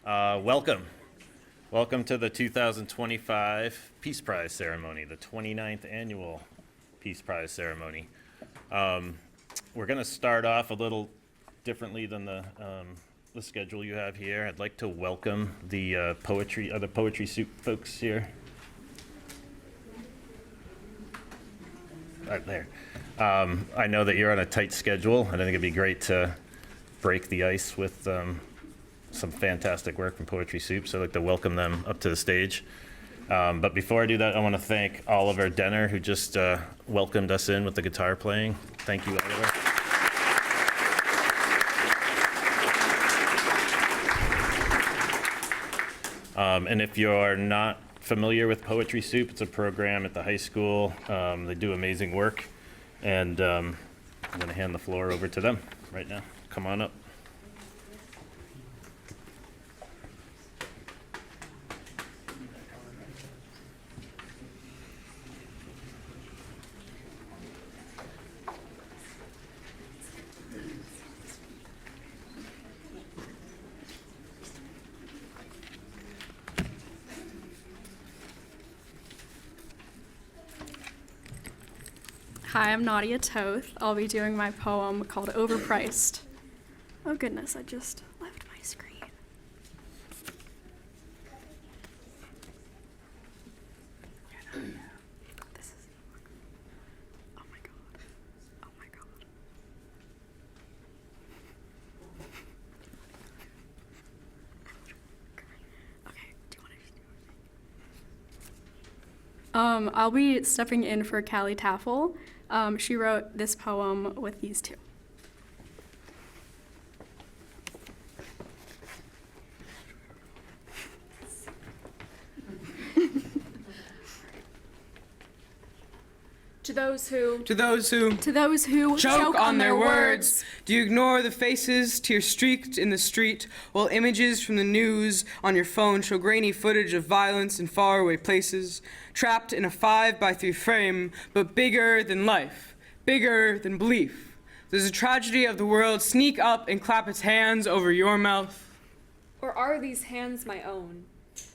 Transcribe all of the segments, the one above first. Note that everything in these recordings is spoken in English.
Welcome. Welcome to the 2025 Peace Prize ceremony, the 29th annual Peace Prize ceremony. We're going to start off a little differently than the schedule you have here. I'd like to welcome the Poetry Soup folks here. Right there. I know that you're on a tight schedule, and I think it'd be great to break the ice with some fantastic work from Poetry Soup, so I'd like to welcome them up to the stage. But before I do that, I want to thank Oliver Denner, who just welcomed us in with the guitar playing. Thank you, Oliver. And if you're not familiar with Poetry Soup, it's a program at the high school. They do amazing work, and I'm going to hand the floor over to them right now. Come on up. Hi, I'm Nadia Toth. I'll be doing my poem called Overpriced. Oh goodness, I just left my screen. This is, oh my god, oh my god. Okay, do you want to just do it? I'll be stepping in for Callie Taffel. She wrote this poem with these two. To those who choke on their words. Do you ignore the faces tear-streaked in the street while images from the news on your phone show grainy footage of violence in faraway places, trapped in a 5x3 frame, but bigger than life, bigger than belief? Does the tragedy of the world sneak up and clap its hands over your mouth? Or are these hands my own?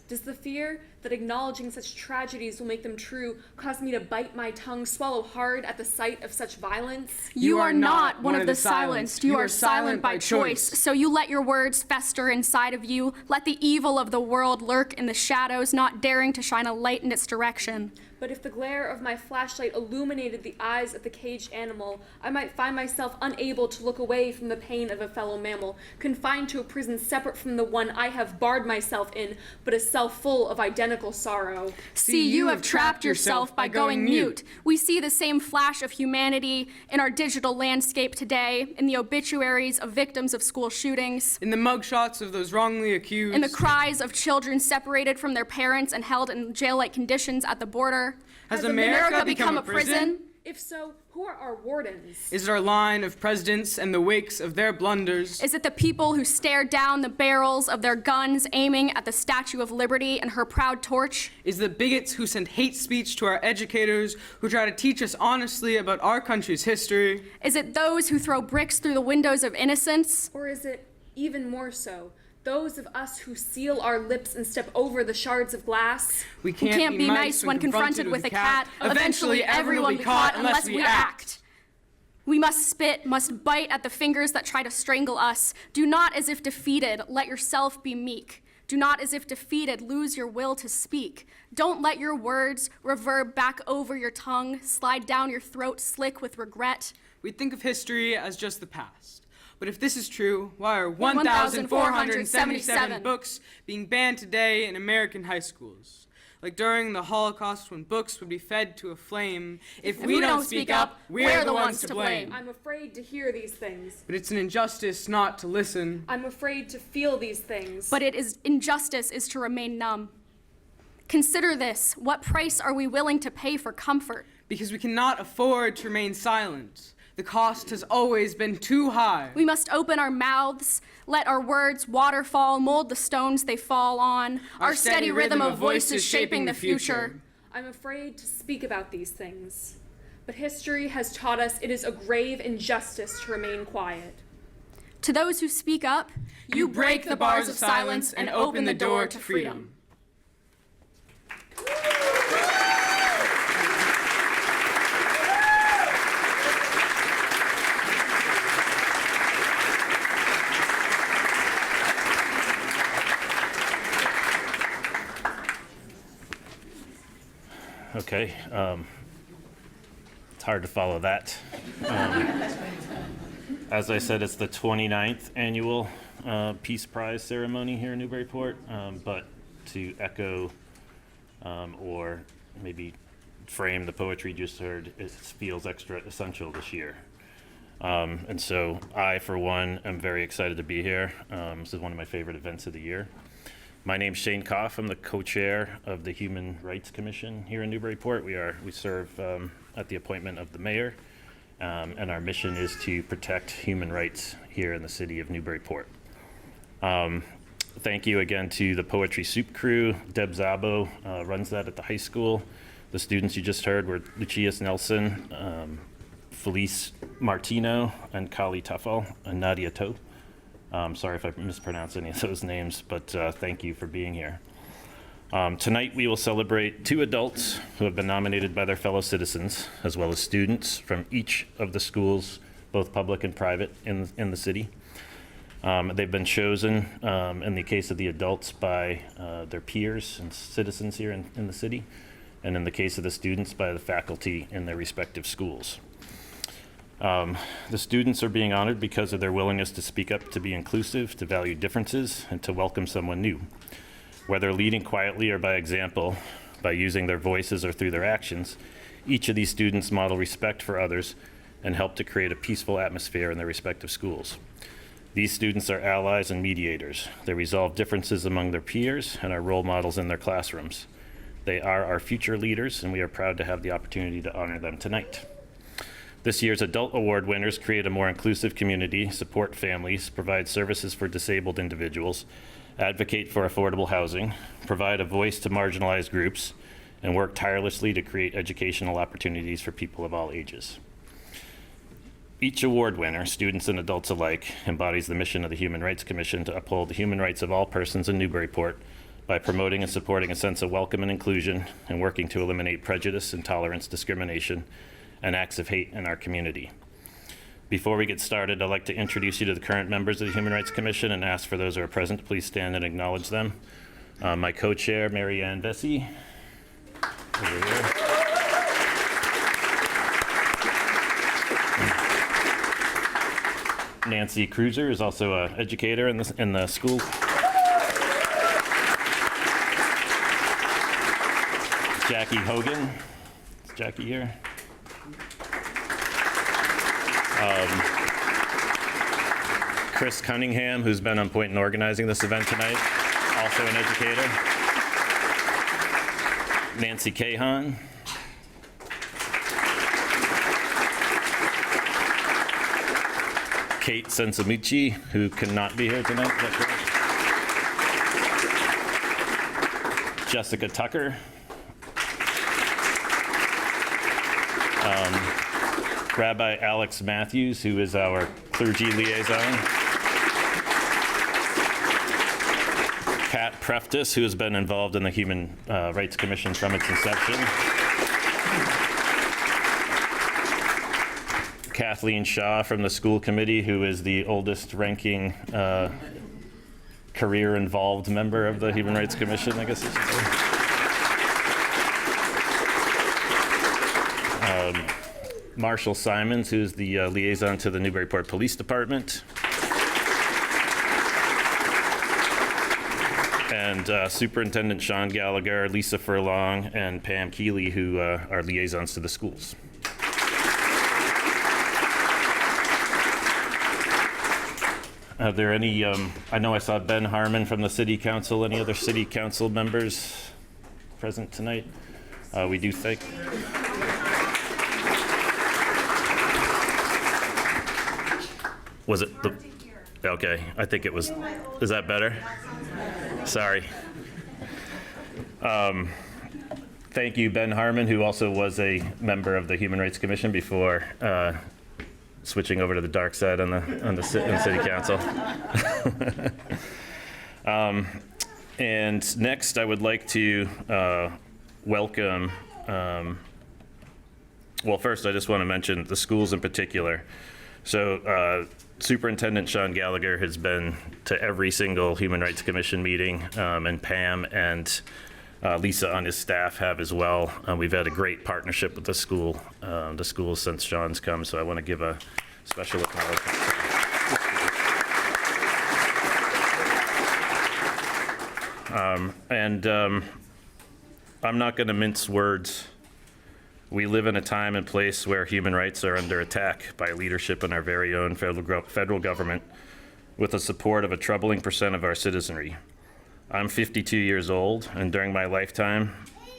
Does the fear that acknowledging such tragedies will make them true cause me to bite my tongue, swallow hard at the sight of such violence? You are not one of the silenced. You are silent by choice. So you let your words fester inside of you. Let the evil of the world lurk in the shadows, not daring to shine a light in its direction. But if the glare of my flashlight illuminated the eyes of the caged animal, I might find myself unable to look away from the pain of a fellow mammal, confined to a prison separate from the one I have barred myself in, but a self full of identical sorrow. See, you have trapped yourself by going mute. We see the same flash of humanity in our digital landscape today, in the obituaries of victims of school shootings, in the mugshots of those wrongly accused, in the cries of children separated from their parents and held in jail-like conditions at the border. Has America become a prison? If so, who are our wardens? Is it our line of presidents and the wakes of their blunders? Is it the people who stare down the barrels of their guns aiming at the Statue of Liberty and her proud torch? Is it the bigots who send hate speech to our educators who try to teach us honestly about our country's history? Is it those who throw bricks through the windows of innocence? Or is it, even more so, those of us who seal our lips and step over the shards of glass? We can't be nice when confronted with a cat. Eventually everyone will be caught unless we act. We must spit, must bite at the fingers that try to strangle us. Do not as if defeated, let yourself be meek. Do not as if defeated, lose your will to speak. Don't let your words reverb back over your tongue, slide down your throat slick with regret. We think of history as just the past. But if this is true, why are 1,477 books being banned today in American high schools? Like during the Holocaust when books would be fed to a flame, if we don't speak up, we're the ones to blame. I'm afraid to hear these things. But it's an injustice not to listen. I'm afraid to feel these things. But injustice is to remain numb. Consider this, what price are we willing to pay for comfort? Because we cannot afford to remain silent. The cost has always been too high. We must open our mouths, let our words waterfall, mold the stones they fall on. Our steady rhythm of voices shaping the future. I'm afraid to speak about these things, but history has taught us it is a grave injustice to remain quiet. To those who speak up, You break the bars of silence and open the door to freedom. Okay, it's hard to follow that. As I said, it's the 29th annual Peace Prize ceremony here in Newburyport, but to echo or maybe frame the poetry you just heard, it feels extra essential this year. And so I, for one, am very excited to be here. This is one of my favorite events of the year. My name's Shane Koff. I'm the co-chair of the Human Rights Commission here in Newburyport. We serve at the appointment of the mayor, and our mission is to protect human rights here in the city of Newburyport. Thank you again to the Poetry Soup crew. Deb Zabo runs that at the high school. The students you just heard were Lucius Nelson, Felice Martino, and Kali Tuffel, and Nadia To. Sorry if I mispronounced any of those names, but thank you for being here. Tonight we will celebrate 2 adults who have been nominated by their fellow citizens, as well as students from each of the schools, both public and private, in the city. They've been chosen, in the case of the adults, by their peers and citizens here in the city, and in the case of the students, by the faculty in their respective schools. The students are being honored because of their willingness to speak up, to be inclusive, to value differences, and to welcome someone new. Whether leading quietly or by example, by using their voices or through their actions, each of these students model respect for others and help to create a peaceful atmosphere in their respective schools. These students are allies and mediators. They resolve differences among their peers and are role models in their classrooms. They are our future leaders, and we are proud to have the opportunity to honor them tonight. This year's Adult Award winners create a more inclusive community, support families, provide services for disabled individuals, advocate for affordable housing, provide a voice to marginalized groups, and work tirelessly to create educational opportunities for people of all ages. Each award winner, students and adults alike, embodies the mission of the Human Rights Commission to uphold the human rights of all persons in Newburyport by promoting and supporting a sense of welcome and inclusion and working to eliminate prejudice, intolerance, discrimination, and acts of hate in our community. Before we get started, I'd like to introduce you to the current members of the Human Rights Commission and ask for those who are present to please stand and acknowledge them. My co-chair, Mary Ann Vesey, over here. Nancy Cruiser is also an educator in the school. Jackie Hogan. Is Jackie here? Chris Cunningham, who's been on point in organizing this event tonight, also an educator. Nancy Cahan. Kate Sensamucci, who cannot be here tonight. Is that correct? Jessica Tucker. Rabbi Alex Matthews, who is our clergy liaison. Pat Preftis, who has been involved in the Human Rights Commission from its inception. Kathleen Shaw from the school committee, who is the oldest ranking career-involved member of the Human Rights Commission, I guess I should say. Marshall Simons, who's the liaison to the Newburyport Police Department. And Superintendent Sean Gallagher, Lisa Furlong, and Pam Keeley, who are liaisons to the schools. Are there any, I know I saw Ben Harmon from the City Council. Any other City Council members present tonight? We do thank. Was it the? Okay, I think it was. Is that better? Sorry. Thank you, Ben Harmon, who also was a member of the Human Rights Commission before switching over to the dark side on the city council. And next, I would like to welcome. Well, first, I just want to mention the schools in particular. So, Superintendent Sean Gallagher has been to every single Human Rights Commission meeting, and Pam and Lisa on his staff have as well. We've had a great partnership with the schools since Sean's come, so I want to give a special acknowledgement. I'm not going to mince words. We live in a time and place where human rights are under attack by leadership in our very own federal government, with the support of a troubling percent of our citizenry. I'm 52 years old, and during my lifetime,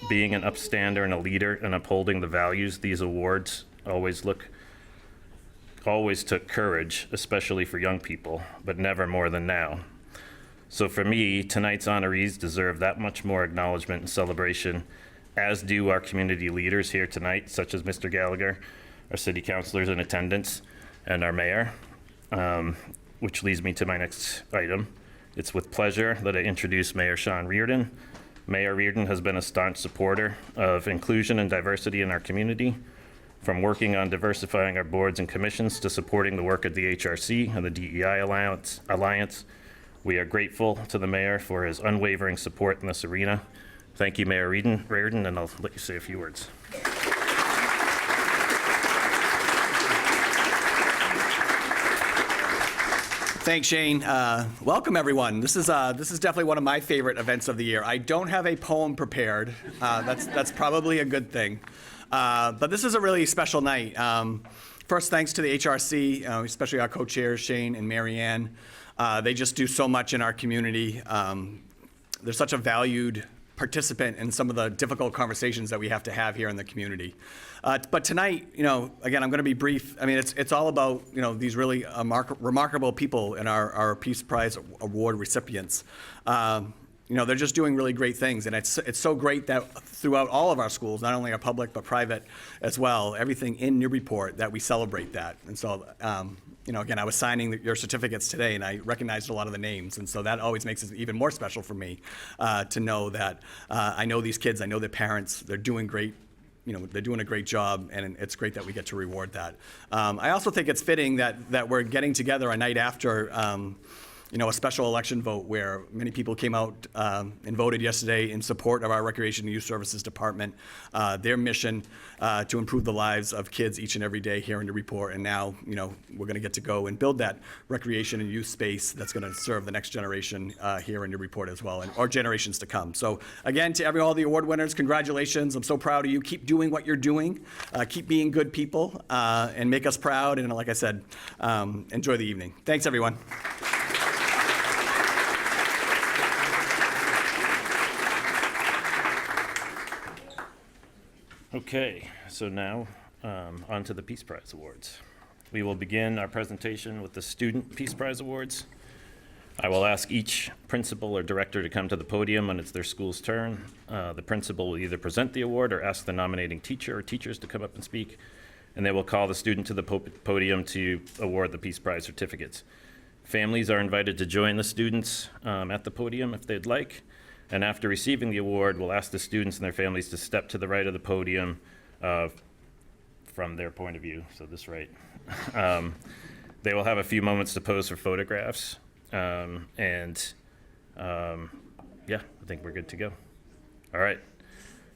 being an upstander and a leader and upholding the values these awards always took courage, especially for young people, but never more than now. So for me, tonight's honorees deserve that much more acknowledgement and celebration, as do our community leaders here tonight, such as Mr. Gallagher, our city councilors in attendance, and our mayor, which leads me to my next item. It's with pleasure that I introduce Mayor Sean Reardon. Mayor Reardon has been a staunch supporter of inclusion and diversity in our community, from working on diversifying our boards and commissions to supporting the work of the HRC and the DEI Alliance. We are grateful to the mayor for his unwavering support in this arena. Thank you, Mayor Reardon, and I'll let you say a few words. Thanks, Shane. Welcome, everyone. This is definitely one of my favorite events of the year. I don't have a poem prepared. That's probably a good thing. But this is a really special night. First, thanks to the HRC, especially our co-chairs, Shane and Marianne. They just do so much in our community. They're such a valued participant in some of the difficult conversations that we have to have here in the community. But tonight, again, I'm going to be brief. I mean, it's all about, these really remarkable people and our Peace Prize Award recipients. They're just doing really great things, and it's so great that throughout all of our schools, not only our public but private as well, everything in Newburyport, that we celebrate that. And so, again, I was signing your certificates today, and I recognized a lot of the names, and so that always makes it even more special for me to know that I know these kids, I know their parents, they're doing great. They're doing a great job, and it's great that we get to reward that. I also think it's fitting that we're getting together a night after a special election vote where many people came out and voted yesterday in support of our Recreation and Youth Services Department, their mission to improve the lives of kids each and every day here in Newburyport. And now, we're going to get to go and build that recreation and youth space that's going to serve the next generation here in Newburyport as well, or generations to come. So again, to all the award winners, congratulations. I'm so proud of you. Keep doing what you're doing. Keep being good people and make us proud. And like I said, enjoy the evening. Thanks, everyone. Okay, so now on to the Peace Prize Awards. We will begin our presentation with the Student Peace Prize Awards. I will ask each principal or director to come to the podium when it's their school's turn. The principal will either present the award or ask the nominating teacher or teachers to come up and speak, and they will call the student to the podium to award the Peace Prize certificates. Families are invited to join the students at the podium if they'd like. And after receiving the award, we'll ask the students and their families to step to the right of the podium from their point of view, so this right. They will have a few moments to pose for photographs. Yeah, I think we're good to go. All right.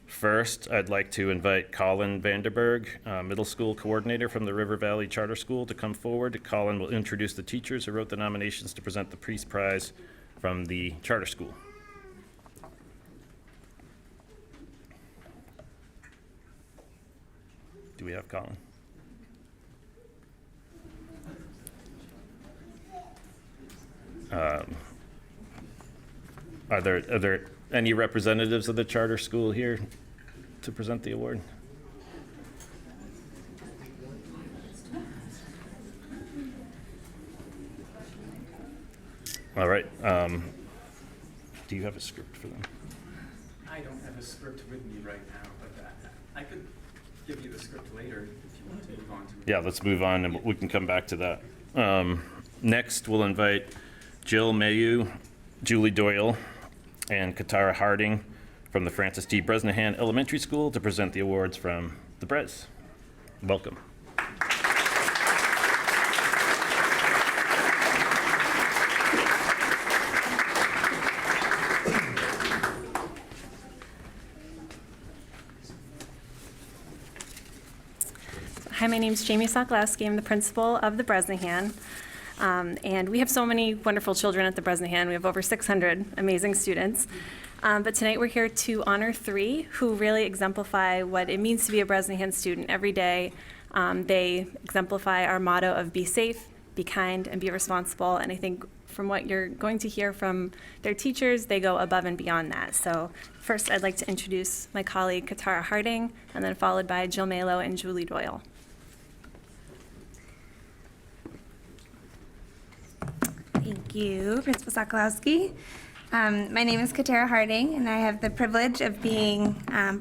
First, I'd like to invite Colin Vanderberg, middle school coordinator from the River Valley Charter School, to come forward. Colin will introduce the teachers who wrote the nominations to present the Peace Prize from the charter school. Do we have Colin? Are there any representatives of the charter school here to present the award? All right. Do you have a script for them? I don't have a script with me right now, but I could give you the script later if you Yeah, let's move on, and we can come back to that. Next, we'll invite Jill Mayu, Julie Doyle, and Katara Harding from the Francis D. Bresnahan Elementary School to present the awards from the Bres. Welcome. Hi, my name is Jamie Sokolowski. I'm the principal of the Bresnahan. And we have so many wonderful children at the Bresnahan. We have over 600 amazing students. But tonight we're here to honor 3 who really exemplify what it means to be a Bresnahan student every day. They exemplify our motto of be safe, be kind, and be responsible. And I think from what you're going to hear from their teachers, they go above and beyond that. So first, I'd like to introduce my colleague, Katara Harding, and then followed by Jill Malo and Julie Doyle. Thank you, Principal Sokolowski. My name is Katara Harding, and I have the privilege of being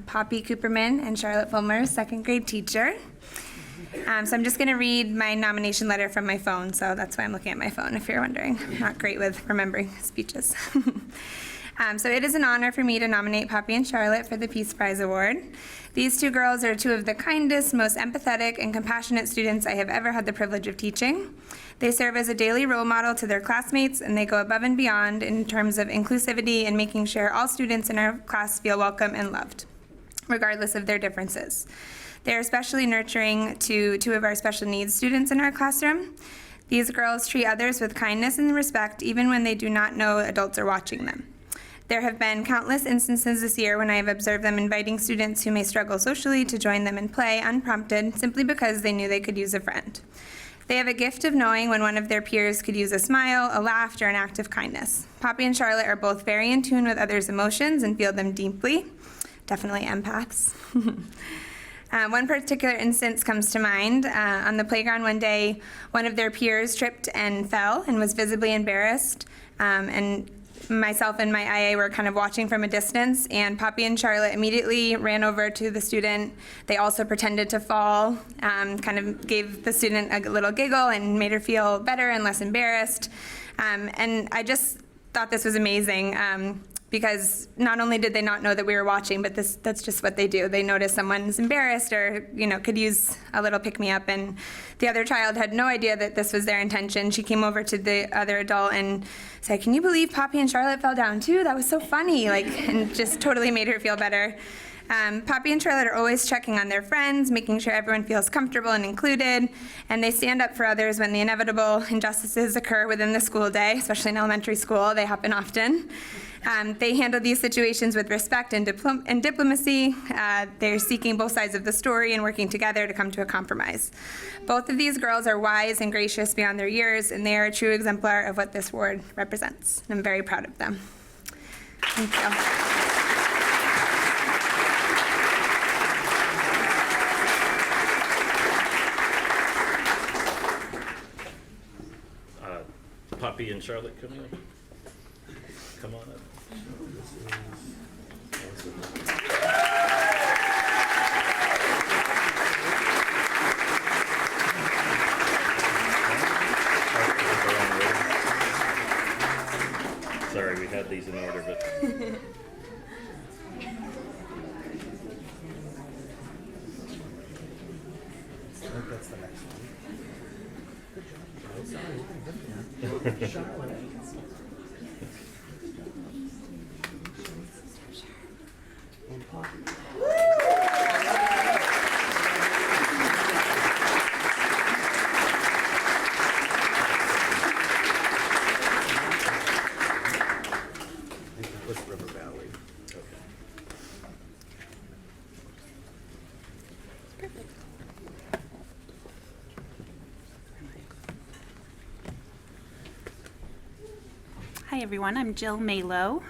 Poppy Cooperman and Charlotte Fulmer's second grade teacher. So I'm just going to read my nomination letter from my phone, so that's why I'm looking at my phone, if you're wondering. I'm not great with remembering speeches. So it is an honor for me to nominate Poppy and Charlotte for the Peace Prize Award. These 2 girls are 2 of the kindest, most empathetic, and compassionate students I have ever had the privilege of teaching. They serve as a daily role model to their classmates, and they go above and beyond in terms of inclusivity and making sure all students in our class feel welcome and loved, regardless of their differences. They are especially nurturing to 2 of our special needs students in our classroom. These girls treat others with kindness and respect, even when they do not know adults are watching them. There have been countless instances this year when I have observed them inviting students who may struggle socially to join them in play unprompted, simply because they knew they could use a friend. They have a gift of knowing when one of their peers could use a smile, a laugh, or an act of kindness. Poppy and Charlotte are both very in tune with others' emotions and feel them deeply. Definitely empaths. One particular instance comes to mind. On the playground one day, one of their peers tripped and fell and was visibly embarrassed. And myself and my IA were kind of watching from a distance, and Poppy and Charlotte immediately ran over to the student. They also pretended to fall, kind of gave the student a little giggle and made her feel better and less embarrassed. And I just thought this was amazing. Because not only did they not know that we were watching, but that's just what they do. They notice someone's embarrassed or, could use a little pick-me-up, and the other child had no idea that this was their intention. She came over to the other adult and said, "Can you believe Poppy and Charlotte fell down too? That was so funny," and just totally made her feel better. Poppy and Charlotte are always checking on their friends, making sure everyone feels comfortable and included, and they stand up for others when the inevitable injustices occur within the school day, especially in elementary school. They happen often. They handle these situations with respect and diplomacy. They're seeking both sides of the story and working together to come to a compromise. Both of these girls are wise and gracious beyond their years, and they are a true exemplar of what this award represents. I'm very proud of them. Thank you. Poppy and Charlotte coming up. Come on up. Sorry, we had these in order, but. I think that's the next one. Good job. Charlotte. And Poppy. With River Valley. Hi everyone, I'm Jill Malo.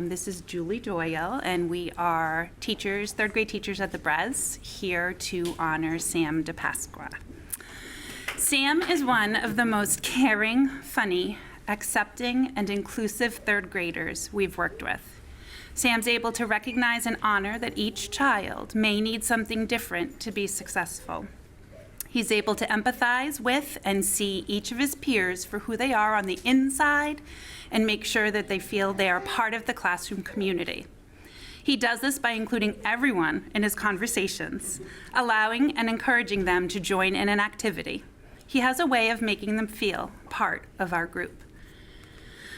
This is Julie Doyle, and we are teachers, third grade teachers at the Bres, here to honor Sam DePasqua. Sam is one of the most caring, funny, accepting, and inclusive third graders we've worked with. Sam's able to recognize and honor that each child may need something different to be successful. He's able to empathize with and see each of his peers for who they are on the inside and make sure that they feel they are part of the classroom community. He does this by including everyone in his conversations, allowing and encouraging them to join in an activity. He has a way of making them feel part of our group.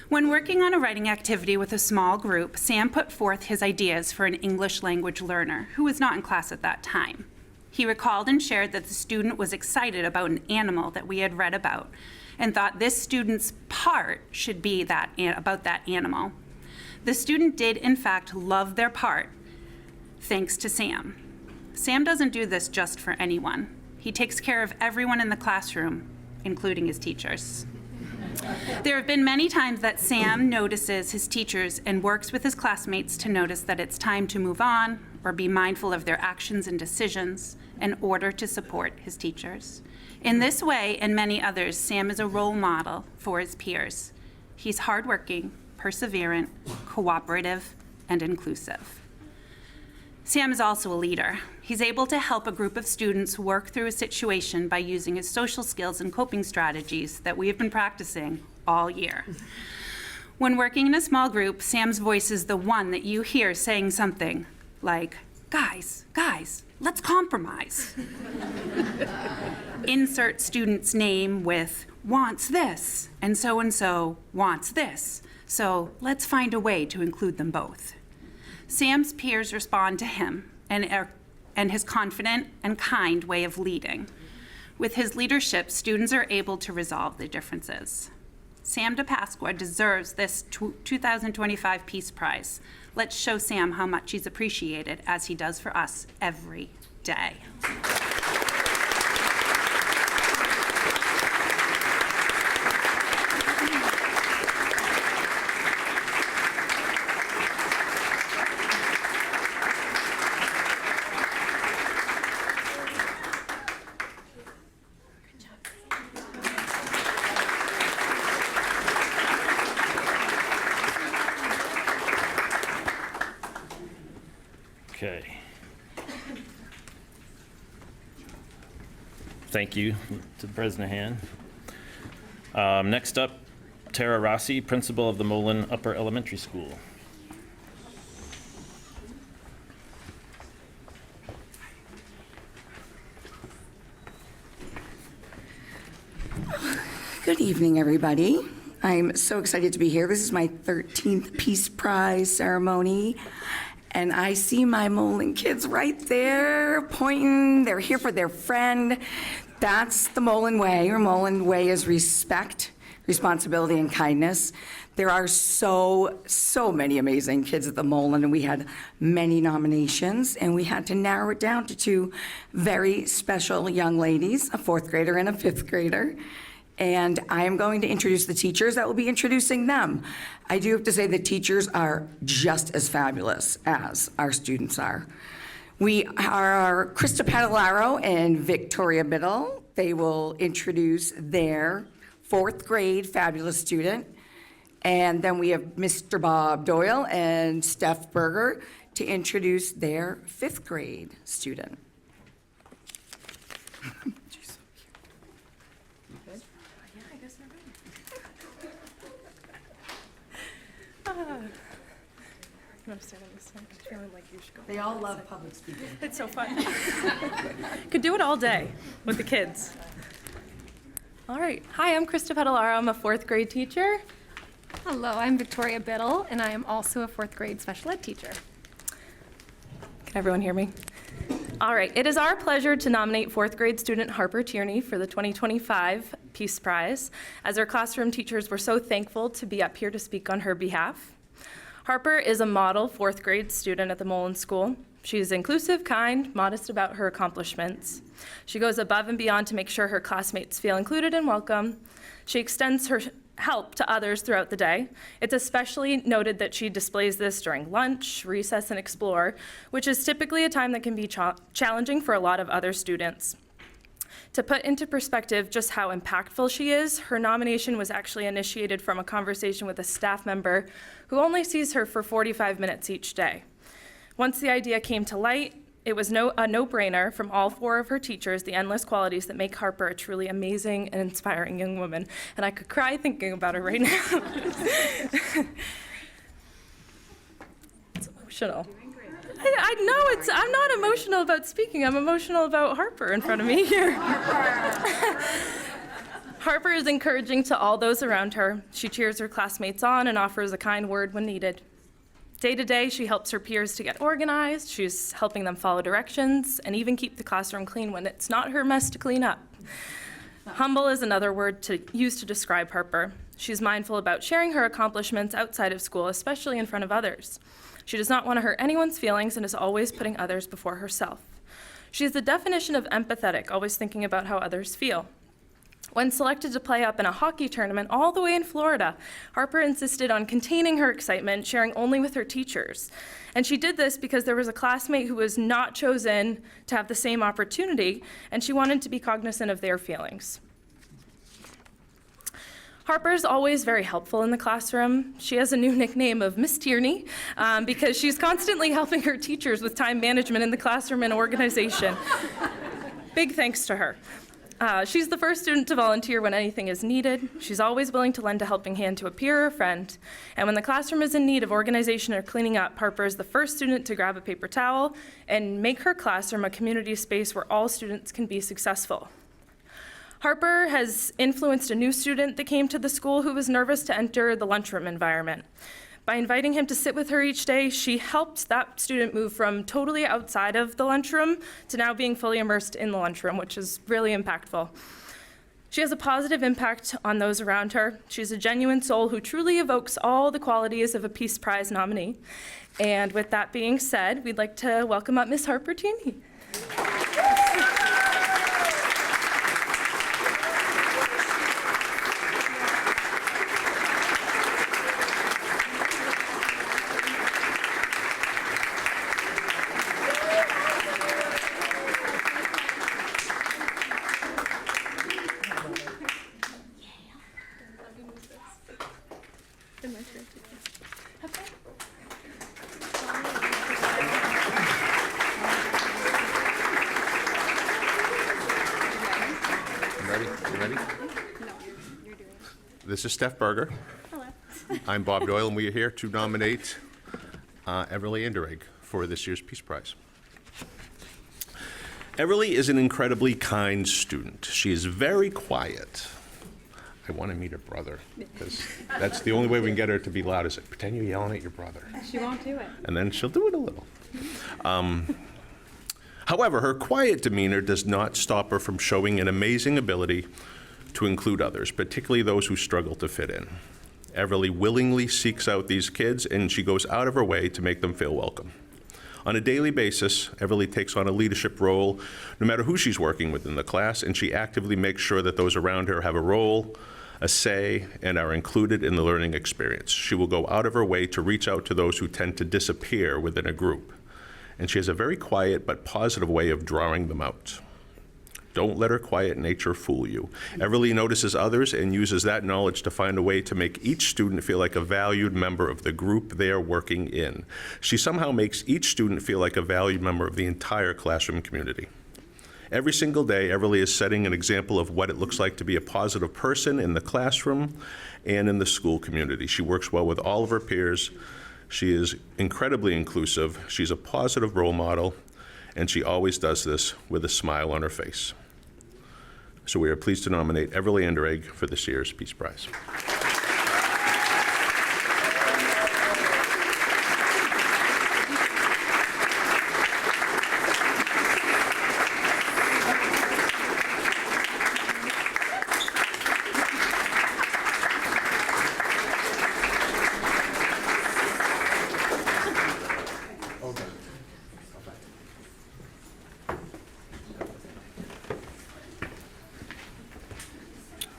When working on a writing activity with a small group, Sam put forth his ideas for an English language learner who was not in class at that time. He recalled and shared that the student was excited about an animal that we had read about and thought this student's part should be about that animal. The student did, in fact, love their part, thanks to Sam. Sam doesn't do this just for anyone. He takes care of everyone in the classroom, including his teachers. There have been many times that Sam notices his teachers and works with his classmates to notice that it's time to move on or be mindful of their actions and decisions in order to support his teachers. In this way and many others, Sam is a role model for his peers. He's hardworking, perseverant, cooperative, and inclusive. Sam is also a leader. He's able to help a group of students work through a situation by using his social skills and coping strategies that we have been practicing all year. When working in a small group, Sam's voice is the one that you hear saying something like, guys, let's compromise. Insert student's name with wants this, and so wants this. So let's find a way to include them both. Sam's peers respond to him and his confident and kind way of leading. With his leadership, students are able to resolve their differences. Sam DePasqua deserves this 2025 Peace Prize. Let's show Sam how much he's appreciated, as he does for us every day. Okay. Thank you to Bresnahan. Next up, Tara Rossi, principal of the Mullen Upper Elementary School. Good evening, everybody. I'm so excited to be here. This is my 13th Peace Prize ceremony. And I see my Mullen kids right there pointing. They're here for their friend. That's the Mullen way. Our Mullen way is respect, responsibility, and kindness. There are so many amazing kids at the Mullen, and we had many nominations, and we had to narrow it down to two very special young ladies, a 4th grader and a 5th grader. And I am going to introduce the teachers that will be introducing them. I do have to say the teachers are just as fabulous as our students are. We are Krista Padalaro and Victoria Biddle. They will introduce their 4th grade fabulous student. And then we have Mr. Bob Doyle and Steph Berger to introduce their 5th grade student. I'm standing this way. I'm feeling like you should go. They all love public speaking. It's so fun. Could do it all day with the kids. All right. Hi, I'm Krista Pedalaro. I'm a 4th grade teacher. Hello, I'm Victoria Biddle, and I am also a 4th grade special ed teacher. Can everyone hear me? All right. It is our pleasure to nominate 4th grade student Harper Tierney for the 2025 Peace Prize, as our classroom teachers were so thankful to be up here to speak on her behalf. Harper is a model 4th grade student at the Mullen School. She is inclusive, kind, modest about her accomplishments. She goes above and beyond to make sure her classmates feel included and welcome. She extends her help to others throughout the day. It's especially noted that she displays this during lunch, recess, and explore, which is typically a time that can be challenging for a lot of other students. To put into perspective just how impactful she is, her nomination was actually initiated from a conversation with a staff member who only sees her for 45 minutes each day. Once the idea came to light, It was a no-brainer from all 4 of her teachers, the endless qualities that make Harper a truly amazing and inspiring young woman. And I could cry thinking about her right now. It's emotional. I know I'm not emotional about speaking. I'm emotional about Harper in front of me here. Harper is encouraging to all those around her. She cheers her classmates on and offers a kind word when needed. Day to day, she helps her peers to get organized. She's helping them follow directions and even keep the classroom clean when it's not her mess to clean up. Humble is another word to use to describe Harper. She's mindful about sharing her accomplishments outside of school, especially in front of others. She does not want to hurt anyone's feelings and is always putting others before herself. She is the definition of empathetic, always thinking about how others feel. When selected to play up in a hockey tournament all the way in Florida, Harper insisted on containing her excitement, sharing only with her teachers. And she did this because there was a classmate who was not chosen to have the same opportunity, and she wanted to be cognizant of their feelings. Harper is always very helpful in the classroom. She has a new nickname of Miss Tierney because she's constantly helping her teachers with time management in the classroom and organization. Big thanks to her. She's the first student to volunteer when anything is needed. She's always willing to lend a helping hand to a peer or friend. And when the classroom is in need of organization or cleaning up, Harper is the first student to grab a paper towel and make her classroom a community space where all students can be successful. Harper has influenced a new student that came to the school who was nervous to enter the lunchroom environment. By inviting him to sit with her each day, she helped that student move from totally outside of the lunchroom to now being fully immersed in the lunchroom, which is really impactful. She has a positive impact on those around her. She's a genuine soul who truly evokes all the qualities of a Peace Prize nominee. And with that being said, we'd like to welcome up Ms. Harper Tierney. This is Steph Berger. Hello. I'm Bob Doyle, and we are here to nominate Everly Anderegg for this year's Peace Prize. Everly is an incredibly kind student. She is very quiet. I want to meet her brother, because that's the only way we can get her to be loud, is pretend you're yelling at your brother. She won't do it. And then she'll do it a little. However, her quiet demeanor does not stop her from showing an amazing ability to include others, particularly those who struggle to fit in. Everly willingly seeks out these kids, and she goes out of her way to make them feel welcome. On a daily basis, Everly takes on a leadership role no matter who she's working with in the class, and she actively makes sure that those around her have a role, a say, and are included in the learning experience. She will go out of her way to reach out to those who tend to disappear within a group. And she has a very quiet but positive way of drawing them out. Don't let her quiet nature fool you. Everly notices others and uses that knowledge to find a way to make each student feel like a valued member of the group they are working in. She somehow makes each student feel like a valued member of the entire classroom community. Every single day, Everly is setting an example of what it looks like to be a positive person in the classroom and in the school community. She works well with all of her peers. She is incredibly inclusive. She's a positive role model, and she always does this with a smile on her face. So we are pleased to nominate Everly Anderegg for this year's Peace Prize.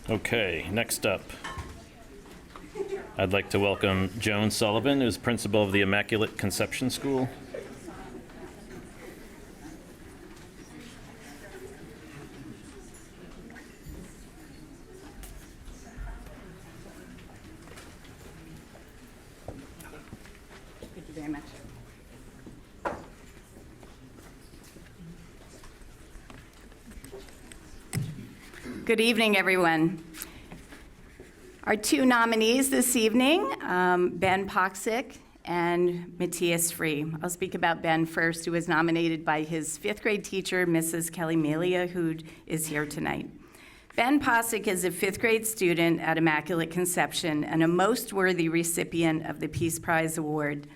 Okay, next up, I'd like to welcome Joan Sullivan, who's principal of the Immaculate Conception School. Thank you very much. Good evening, everyone. Our two nominees this evening, Ben Poxick and Matthias Free. I'll speak about Ben first, who was nominated by his fifth grade teacher, Mrs. Kelly Melia, who is here tonight. Ben Poxick is a fifth grade student at Immaculate Conception and a most worthy recipient of the Peace Prize Award.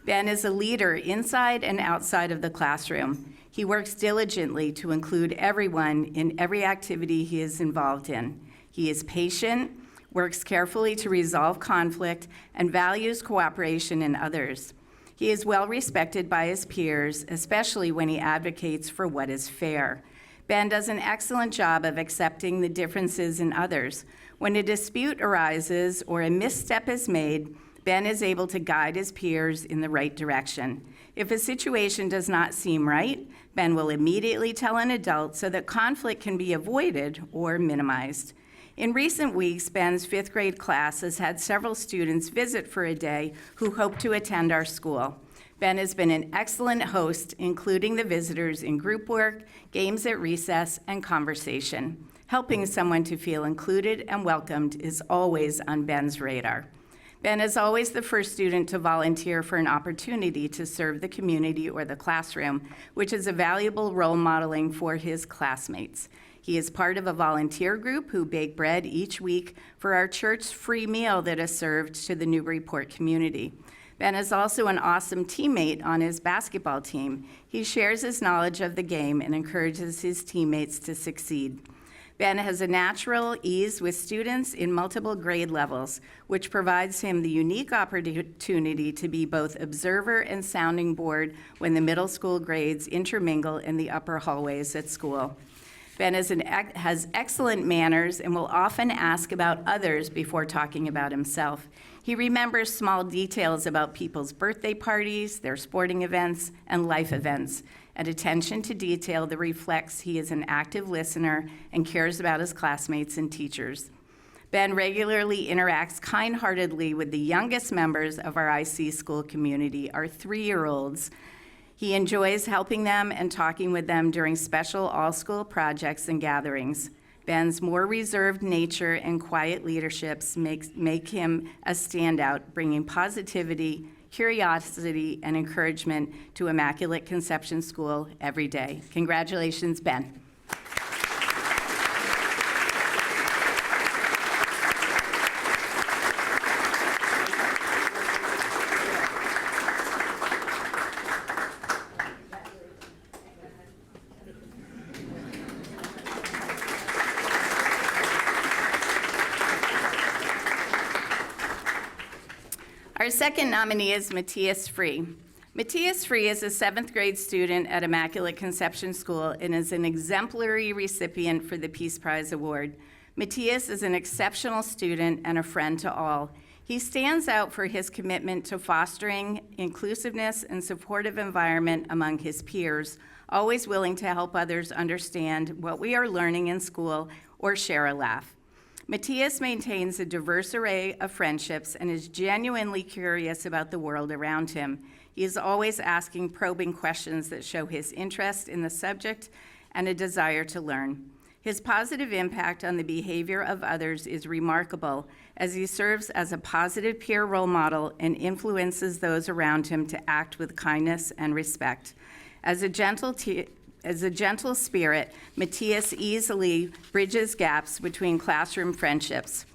Ben is a leader inside and outside of the classroom. He works diligently to include everyone in every activity he is involved in. He is patient, works carefully to resolve conflict, and values cooperation in others. He is well respected by his peers, especially when he advocates for what is fair. Ben does an excellent job of accepting the differences in others. When a dispute arises or a misstep is made, Ben is able to guide his peers in the right direction. If a situation does not seem right, Ben will immediately tell an adult so that conflict can be avoided or minimized. In recent weeks, Ben's fifth grade class has had several students visit for a day who hope to attend our school. Ben has been an excellent host, including the visitors in group work, games at recess, and conversation. Helping someone to feel included and welcomed is always on Ben's radar. Ben is always the first student to volunteer for an opportunity to serve the community or the classroom, which is a valuable role modeling for his classmates. He is part of a volunteer group who bake bread each week for our church free meal that is served to the Newburyport community. Ben is also an awesome teammate on his basketball team. He shares his knowledge of the game and encourages his teammates to succeed. Ben has a natural ease with students in multiple grade levels, which provides him the unique opportunity to be both observer and sounding board when the middle school grades intermingle in the upper hallways at school. Ben has excellent manners and will often ask about others before talking about himself. He remembers small details about people's birthday parties, their sporting events, and life events, and attention to detail that reflects he is an active listener and cares about his classmates and teachers. Ben regularly interacts kind-heartedly with the youngest members of our IC school community, our 3-year-olds. He enjoys helping them and talking with them during special all-school projects and gatherings. Ben's more reserved nature and quiet leaderships make him a standout, bringing positivity, curiosity, and encouragement to Immaculate Conception School every day. Congratulations, Ben. Our second nominee is Matthias Free. Matthias Free is a 7th grade student at Immaculate Conception School and is an exemplary recipient for the Peace Prize Award. Matthias is an exceptional student and a friend to all. He stands out for his commitment to fostering inclusiveness and supportive environment among his peers, always willing to help others understand what we are learning in school or share a laugh. Matthias maintains a diverse array of friendships and is genuinely curious about the world around him. He is always asking probing questions that show his interest in the subject and a desire to learn. His positive impact on the behavior of others is remarkable, as he serves as a positive peer role model and influences those around him to act with kindness and respect. As a gentle spirit, Matthias easily bridges gaps between classroom friendships.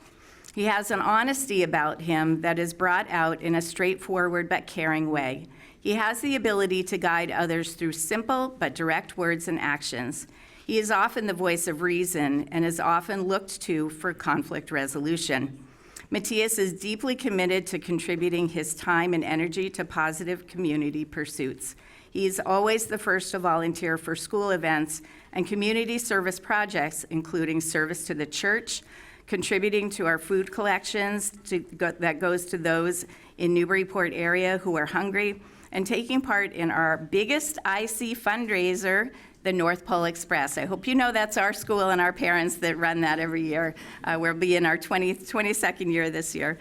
He has an honesty about him that is brought out in a straightforward but caring way. He has the ability to guide others through simple but direct words and actions. He is often the voice of reason and is often looked to for conflict resolution. Matthias is deeply committed to contributing his time and energy to positive community pursuits. He is always the first to volunteer for school events and community service projects, including service to the church, contributing to our food collections that goes to those in Newburyport area who are hungry, and taking part in our biggest IC fundraiser, the North Pole Express. I hope you know that's our school and our parents that run that every year. We'll be in our 22nd year this year.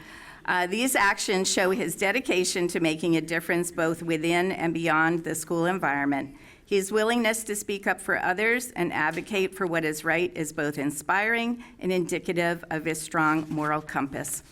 These actions show his dedication to making a difference both within and beyond the school environment. His willingness to speak up for others and advocate for what is right is both inspiring and indicative of his strong moral compass.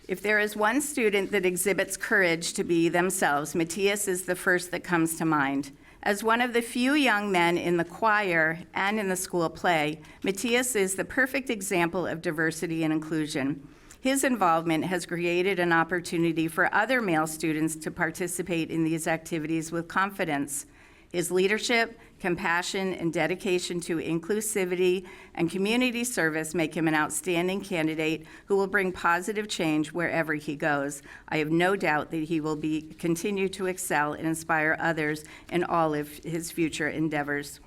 If there is one student that exhibits courage to be themselves, Matthias is the first that comes to mind. As one of the few young men in the choir and in the school play, Matthias is the perfect example of diversity and inclusion. His involvement has created an opportunity for other male students to participate in these activities with confidence. His leadership, compassion, and dedication to inclusivity and community service make him an outstanding candidate who will bring positive change wherever he goes. I have no doubt that he will continue to excel and inspire others in all of his future endeavors.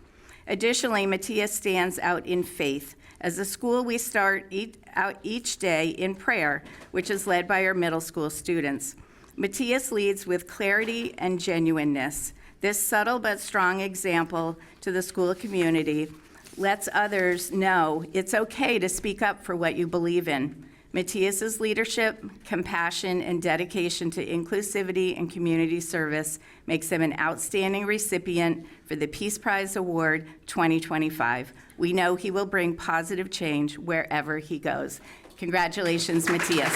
Additionally, Matthias stands out in faith. As a school, we start out each day in prayer, which is led by our middle school students. Matthias leads with clarity and genuineness. This subtle but strong example to the school community lets others know it's okay to speak up for what you believe in. Matthias's leadership, compassion, and dedication to inclusivity and community service makes him an outstanding recipient for the Peace Prize Award 2025. We know he will bring positive change wherever he goes. Congratulations, Matthias.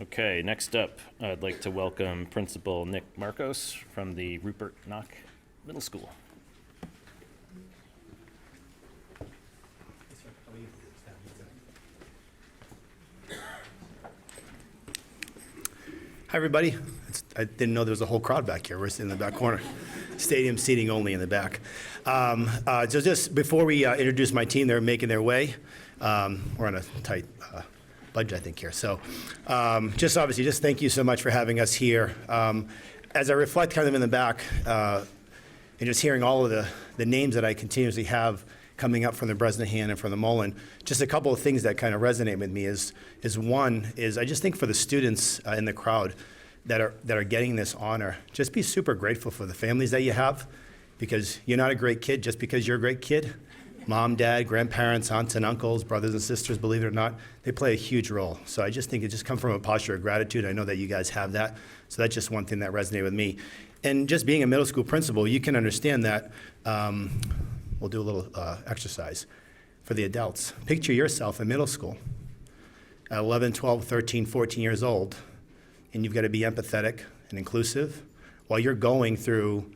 Okay, next up, I'd like to welcome Principal Nick Marcos from the Rupert Knock Middle School. Hi, everybody. I didn't know there was a whole crowd back here. We're sitting in the back corner. Stadium seating only in the back. So just before we introduce my team, they're making their way. We're on a tight budget, I think, here. So just obviously, just thank you so much for having us here. As I reflect kind of in the back and just hearing all of the names that I continuously have coming up from the Bresnahan and from the Mullen, just a couple of things that kind of resonate with me is one is I just think for the students in the crowd that are getting this honor, just be super grateful for the families that you have, because you're not a great kid just because you're a great kid. Mom, dad, grandparents, aunts and uncles, brothers and sisters, believe it or not, they play a huge role. So I just think it just comes from a posture of gratitude. I know that you guys have that. So that's just one thing that resonated with me. And just being a middle school principal, you can understand that. We'll do a little exercise for the adults. Picture yourself in middle school at 11, 12, 13, 14 years old, and you've got to be empathetic and inclusive while you're going through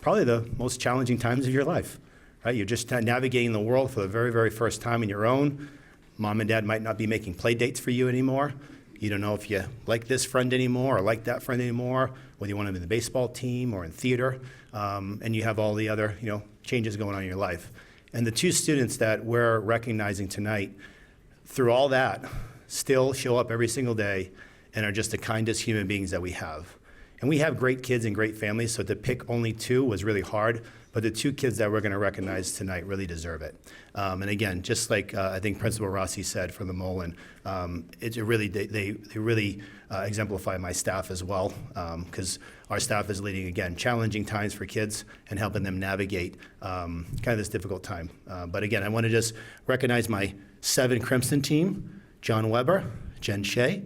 probably the most challenging times of your life. Right? You're just navigating the world for the very, very first time on your own. Mom and dad might not be making play dates for you anymore. You don't know if you like this friend anymore or like that friend anymore, whether you want them in the baseball team or in theater, and you have all the other changes going on in your life. And the two students that we're recognizing tonight, through all that, still show up every single day and are just the kindest human beings that we have. And we have great kids and great families, so to pick only two was really hard. But the two kids that we're going to recognize tonight really deserve it. And again, just like I think Principal Rossi said from the Mullen, they really exemplify my staff as well, because our staff is leading, again, challenging times for kids and helping them navigate kind of this difficult time. But again, I want to just recognize my 7 Crimson team: John Weber, Jen Shea,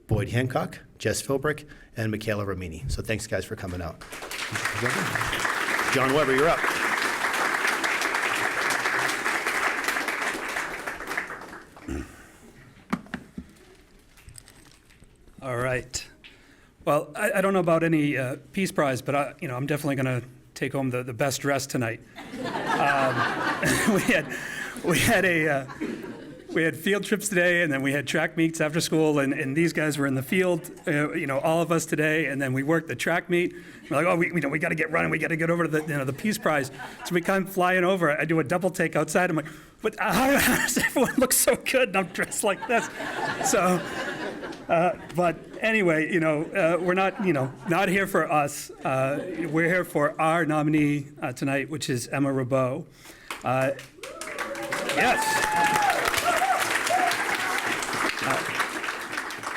Boyd Hancock, Jess Philbrick, and Michaela Romini. So thanks, guys, for coming out. John Weber, you're up. All right. Well, I don't know about any Peace Prize, but I'm definitely going to take home the best dress tonight. We had field trips today, and then we had track meets after school, and these guys were in the field, all of us today, and then we worked the track meet. We're like, we got to get running, we got to get over to the Peace Prize. So we come flying over. I do a double take outside. I'm like, but how does everyone look so good? And I'm dressed like this. So, but anyway, we're not here for us. We're here for our nominee tonight, which is Emma Rabeau. Yes.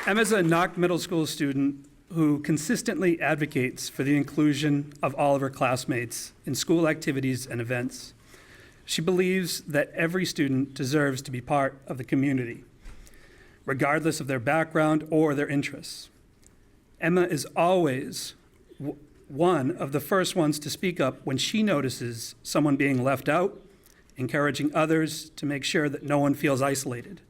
Emma's a Knock Middle School student who consistently advocates for the inclusion of all of her classmates in school activities and events. She believes that every student deserves to be part of the community, regardless of their background or their interests. Emma is always one of the first ones to speak up when she notices someone being left out, encouraging others to make sure that no one feels isolated.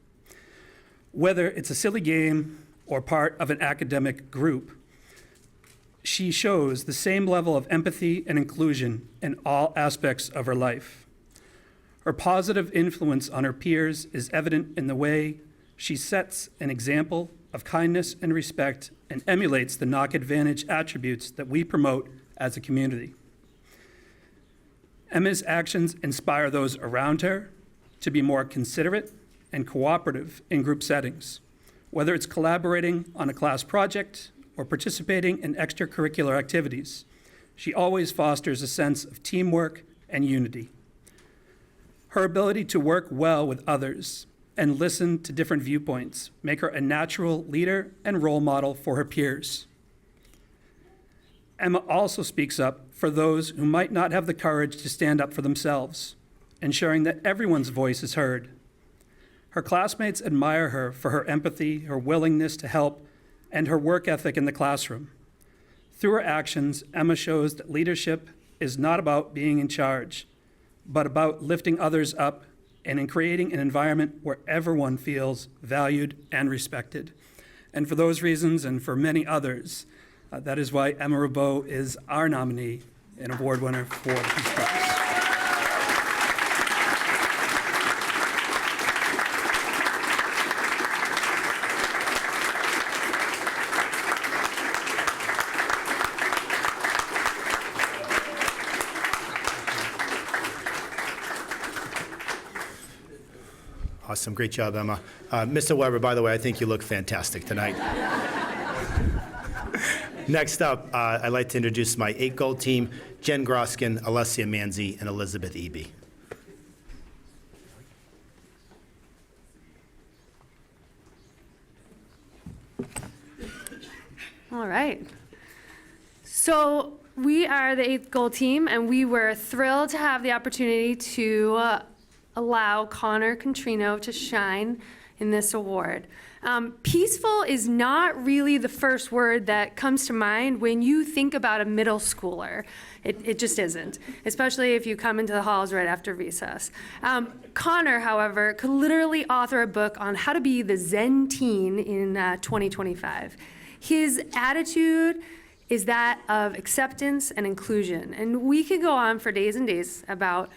Whether it's a silly game or part of an academic group, she shows the same level of empathy and inclusion in all aspects of her life. Her positive influence on her peers is evident in the way she sets an example of kindness and respect and emulates the Knock Advantage attributes that we promote as a community. Emma's actions inspire those around her to be more considerate and cooperative in group settings, whether it's collaborating on a class project or participating in extracurricular activities. She always fosters a sense of teamwork and unity. Her ability to work well with others and listen to different viewpoints make her a natural leader and role model for her peers. Emma also speaks up for those who might not have the courage to stand up for themselves, ensuring that everyone's voice is heard. Her classmates admire her for her empathy, her willingness to help, and her work ethic in the classroom. Through her actions, Emma shows that leadership is not about being in charge, but about lifting others up and in creating an environment where everyone feels valued and respected. And for those reasons, and for many others, that is why Emma Rabot is our nominee and award winner for the Peace Prize. Awesome. Great job, Emma. Mr. Weber, by the way, I think you look fantastic tonight. Next up, I'd like to introduce my 8-goal team, Jen Groskin, Alessia Manzi, and Elizabeth Eby. All right. So we are the 8th goal team, and we were thrilled to have the opportunity to allow Connor Contrino to shine in this award. Peaceful is not really the first word that comes to mind when you think about a middle schooler. It just isn't, especially if you come into the halls right after recess. Connor, however, could literally author a book on how to be the Zen teen in 2025. His attitude is that of acceptance and inclusion, and we could go on for days and days about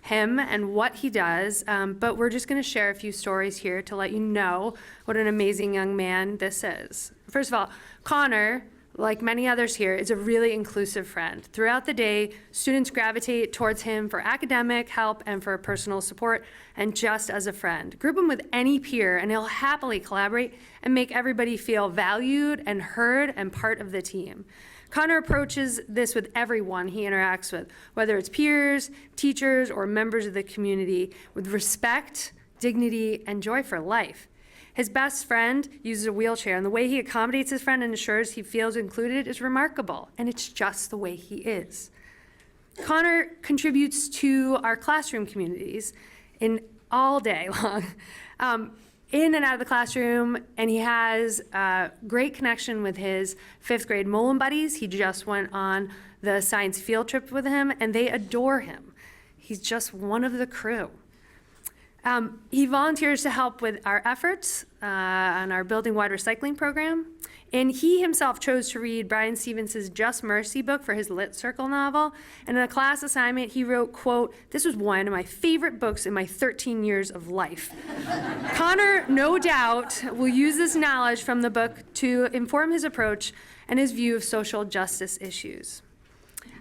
him and what he does, but we're just going to share a few stories here to let you know what an amazing young man this is. First of all, Connor, like many others here, is a really inclusive friend. Throughout the day, students gravitate towards him for academic help and for personal support, and just as a friend. Group him with any peer, and he'll happily collaborate and make everybody feel valued and heard and part of the team. Connor approaches this with everyone he interacts with, whether it's peers, teachers, or members of the community, with respect, dignity, and joy for life. His best friend uses a wheelchair, and the way he accommodates his friend and ensures he feels included is remarkable, and it's just the way he is. Connor contributes to our classroom communities in all day long, in and out of the classroom, and he has a great connection with his 5th grade Mullen buddies. He just went on the science field trip with him, and they adore him. He's just one of the crew. He volunteers to help with our efforts on our building-wide recycling program, and he himself chose to read Brian Stevens' Just Mercy book for his Lit Circle novel, and in a class assignment he wrote, quote, "This was one of my favorite books in my 13 years of life." Connor, no doubt, will use this knowledge from the book to inform his approach and his view of social justice issues.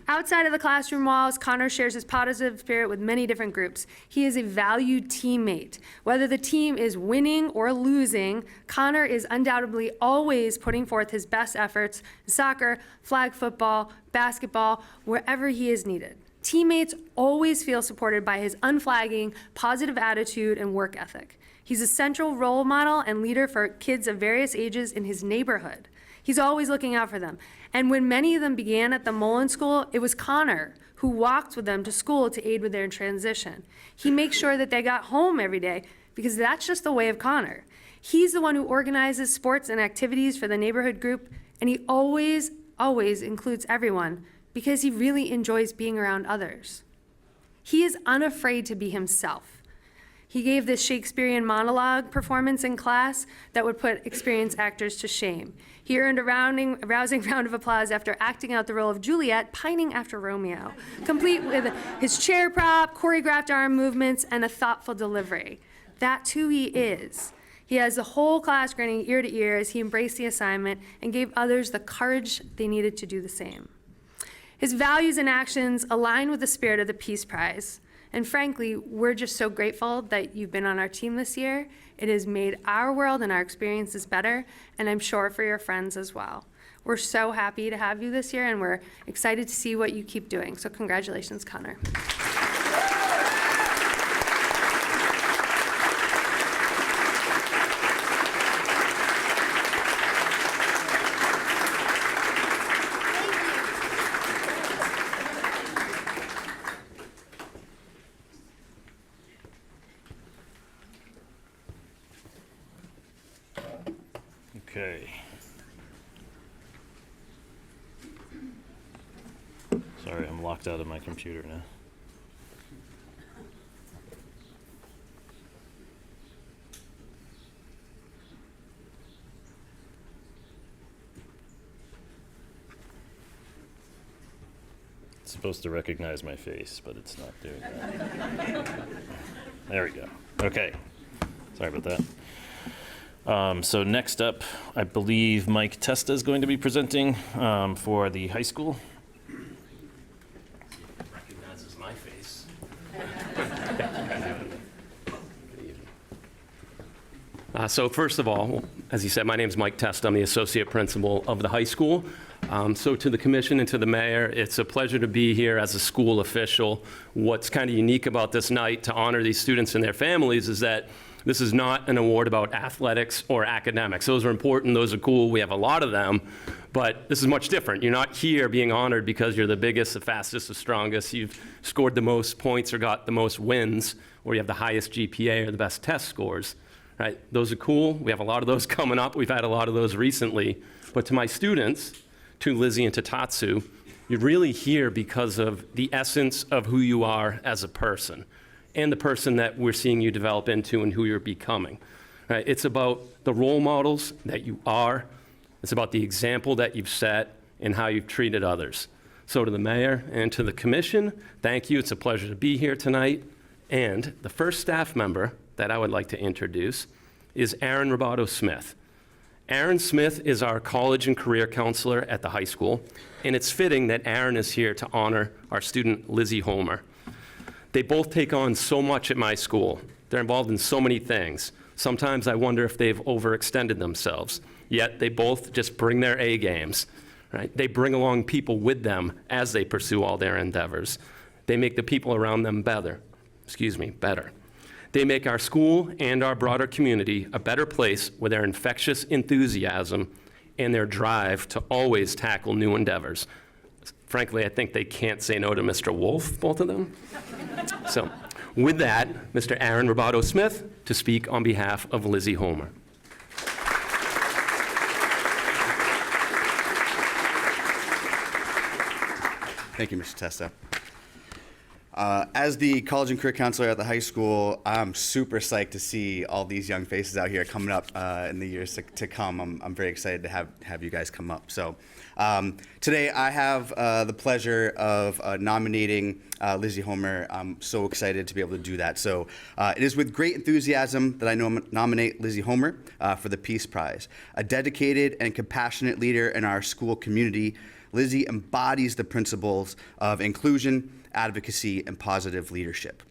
Outside of the classroom walls, Connor shares his positive spirit with many different groups. He is a valued teammate. Whether the team is winning or losing, Connor is undoubtedly always putting forth his best efforts in soccer, flag football, basketball, wherever he is needed. Teammates always feel supported by his unflagging, positive attitude and work ethic. He's a central role model and leader for kids of various ages in his neighborhood. He's always looking out for them. And when many of them began at the Mullen School, it was Connor who walked with them to school to aid with their transition. He makes sure that they got home every day because that's just the way of Connor. He's the one who organizes sports and activities for the neighborhood group, and he always includes everyone because he really enjoys being around others. He is unafraid to be himself. He gave this Shakespearean monologue performance in class that would put experienced actors to shame. He earned a rousing round of applause after acting out the role of Juliet, pining after Romeo, complete with his chair prop, choreographed arm movements, and a thoughtful delivery. That's who he is. He has the whole class grinning ear to ear as he embraced the assignment and gave others the courage they needed to do the same. His values and actions align with the spirit of the Peace Prize. And frankly, we're just so grateful that you've been on our team this year. It has made our world and our experiences better, and I'm sure for your friends as well. We're so happy to have you this year, and we're excited to see what you keep doing. So congratulations, Connor. Okay. Sorry, I'm locked out of my computer now. It's supposed to recognize my face, but it's not doing that. There we go. Okay. Sorry about that. So next up, I believe Mike Testa is going to be presenting for the high school. Recognizes my face. So first of all, as you said, my name is Mike Testa. I'm the associate principal of the high school. So to the commission and to the mayor, it's a pleasure to be here as a school official. What's kind of unique about this night to honor these students and their families is that this is not an award about athletics or academics. Those are important, those are cool, we have a lot of them, but this is much different. You're not here being honored because you're the biggest, the fastest, the strongest, you've scored the most points or got the most wins, or you have the highest GPA or the best test scores, right? Those are cool, we have a lot of those coming up, we've had a lot of those recently, but to my students, to Lizzie and to Tatsu, you're really here because of the essence of who you are as a person, and the person that we're seeing you develop into and who you're becoming. Right? It's about the role models that you are. It's about the example that you've set and how you've treated others. So to the mayor and to the commission, thank you. It's a pleasure to be here tonight. And the first staff member that I would like to introduce is Aaron Roboto Smith. Aaron Smith is our college and career counselor at the high school, and it's fitting that Aaron is here to honor our student Lizzie Homer. They both take on so much at my school. They're involved in so many things. Sometimes I wonder if they've overextended themselves, yet they both just bring their A games, right? They bring along people with them as they pursue all their endeavors. They make the people around them better. They make our school and our broader community a better place with their infectious enthusiasm and their drive to always tackle new endeavors. Frankly, I think they can't say no to Mr. Wolf, both of them. So, with that, Mr. Aaron Roboto Smith to speak on behalf of Lizzie Homer. Thank you, Mr. Testa. As the college and career counselor at the high school, I'm super psyched to see all these young faces out here coming up in the years to come. I'm very excited to have you guys come up. So today I have the pleasure of nominating Lizzie Homer. I'm so excited to be able to do that. So it is with great enthusiasm that I nominate Lizzie Homer for the Peace Prize. A dedicated and compassionate leader in our school community, Lizzie embodies the principles of inclusion, advocacy, and positive leadership.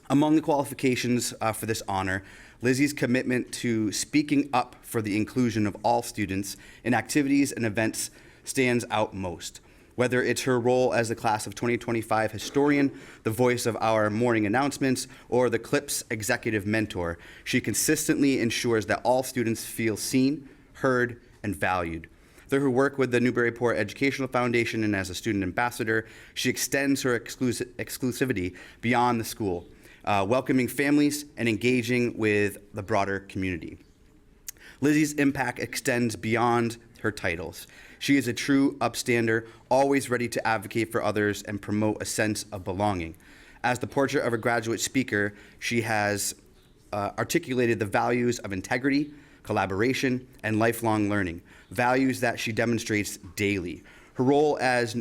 Among the qualifications for this honor, Lizzie's commitment to speaking up for the inclusion of all students in activities and events stands out most. Whether it's her role as the class of 2025 historian, the voice of our morning announcements, or the CLIP's executive mentor, she consistently ensures that all students feel seen, heard, and valued. Through her work with the Newburyport Educational Foundation and as a student ambassador, she extends her exclusivity beyond the school, welcoming families and engaging with the broader community. Lizzie's impact extends beyond her titles. She is a true upstander, always ready to advocate for others and promote a sense of belonging. As the portrait of a graduate speaker, she has articulated the values of integrity, collaboration, and lifelong learning, values that she demonstrates daily. Her role as